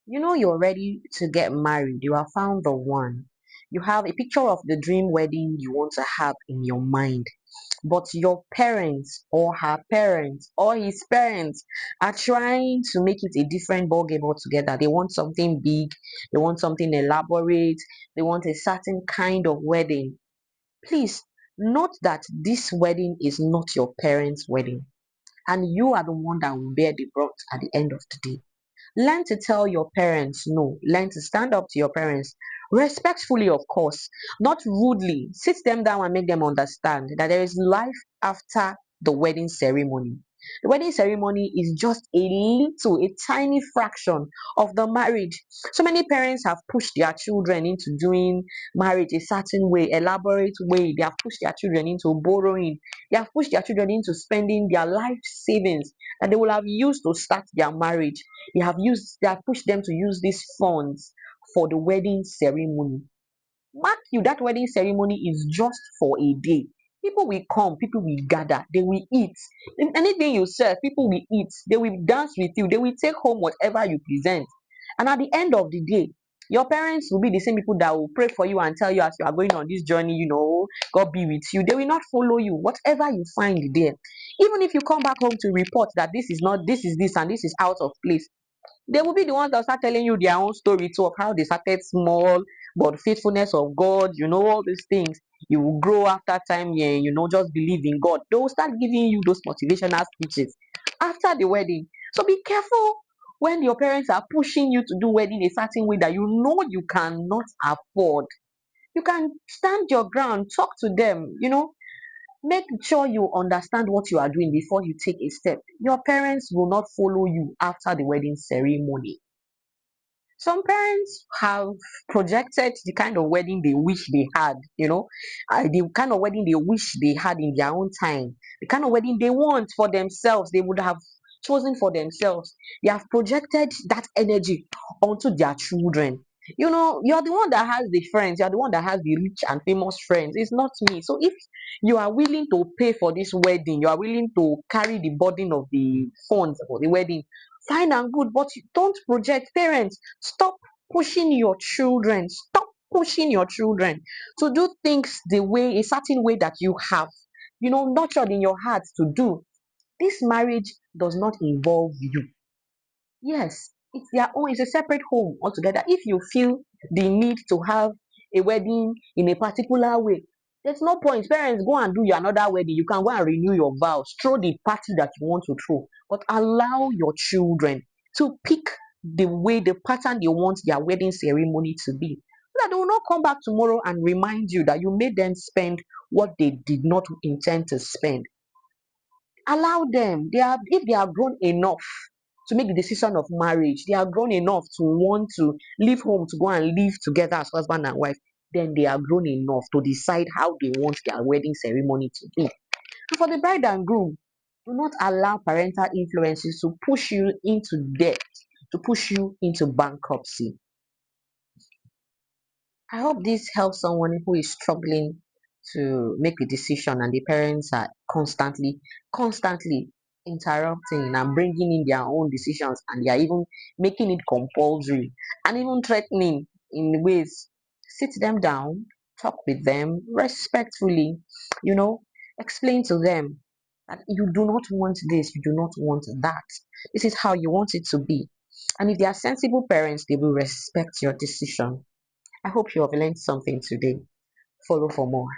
You know you're ready to get married. You have found the one. You have a picture of the dream wedding you want to have in your mind. But your parents or her parents or his parents are trying to make it a different ballgame altogether. They want something big, they want something elaborate, they want a certain kind of wedding. Please note that this wedding is not your parents' wedding, and you are the one that will bear the brunt at the end of the day. Learn to tell your parents no. Learn to stand up to your parents respectfully, of course, not rudely. Sit them down and make them understand that there is life after the wedding ceremony. The wedding ceremony is just a tiny fraction of the marriage. So many parents have pushed their children into doing marriage a certain way, elaborate way. They have pushed their children into borrowing. They have pushed their children into spending their life savings that they will have used to start their marriage. They have pushed them to use these funds for the wedding ceremony. Mark you, that wedding ceremony is just for a day. People will come, people will gather, they will eat. Anything you serve, people will eat, they will dance with you, they will take home whatever you present. And at the end of the day, your parents will be the same people that will pray for you and tell you as you are going on this journey, God be with you. They will not follow you, whatever you find there. Even if you come back home to report that this is not, this is this, and this is out of place, they will be the ones that start telling you their own story too, of how they started small, but faithfulness of God, all these things. You will grow after time, yeah, just believe in God. They will start giving you those motivational speeches after the wedding. So be careful when your parents are pushing you to do wedding a certain way that you cannot afford. You can stand your ground, talk to them, make sure you understand what you are doing before you take a step. Your parents will not follow you after the wedding ceremony. Some parents have projected the kind of wedding they wish they had, the kind of wedding they wish they had in their own time, the kind of wedding they want for themselves, they would have chosen for themselves. They have projected that energy onto their children. You're the one that has the friends, you're the one that has the rich and famous friends. It's not me. So if you are willing to pay for this wedding, you are willing to carry the burden of the funds for the wedding, fine and good, but you don't project. Parents, stop pushing your children. Stop pushing your children to do things a certain way that you have, nurtured in your heart to do. This marriage does not involve you. Yes, it's their own, it's a separate home altogether. If you feel the need to have a wedding in a particular way, there's no point. Parents, go and do your another wedding. You can go and renew your vows, throw the party that you want to throw, but allow your children to pick the pattern they want their wedding ceremony to be. So that they will not come back tomorrow and remind you that you made them spend what they did not intend to spend. Allow them. If they are grown enough to make the decision of marriage, they are grown enough to want to leave home to go and live together as husband and wife, then they are grown enough to decide how they want their wedding ceremony to be. And for the bride and groom, do not allow parental influences to push you into debt, to push you into bankruptcy. I hope this helps someone who is struggling to make a decision and the parents are constantly interrupting and bringing in their own decisions, and they are even making it compulsory and even threatening in ways. Sit them down, talk with them respectfully, you know, explain to them that you do not want this, you do not want that. This is how you want it to be. And if they are sensible parents, they will respect your decision. I hope you have learned something today. Follow for more.